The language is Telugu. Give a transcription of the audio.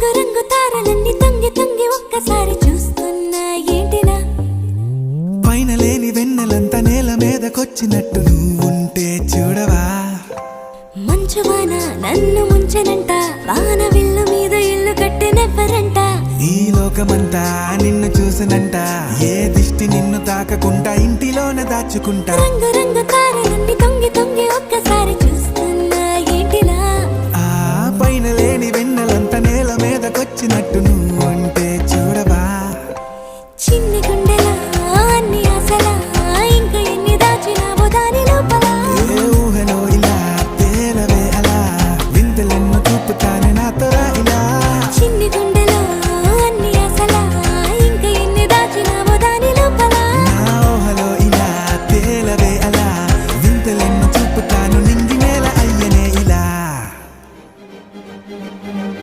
రంగు రంగు తారలన్నీ తొంగి తొంగి ఒక్కసారి చూస్తున్నా ఏంటినా పైన లేని వెన్నెలంతా నేల మీదకొచ్చినట్టు నువ్వుంటే చూడవా మంచువాన నన్ను ముంచనంట వాన విల్లు మీద ఇల్లు కట్టినెవ్వరంట ఈ లోకమంతా నిన్ను చూసనంట ఏ దిష్టి నిన్ను తాకకుండా ఇంటిలోనే దాచుకుంటా రంగు రంగు తారలన్నీ తొంగి తొంగి ఒక్కసారి చూస్తున్నా ఏంటినా ఆ పైన లేని వెన్నెలంతా నేల మీదకొచ్చినట్టు నువ్వు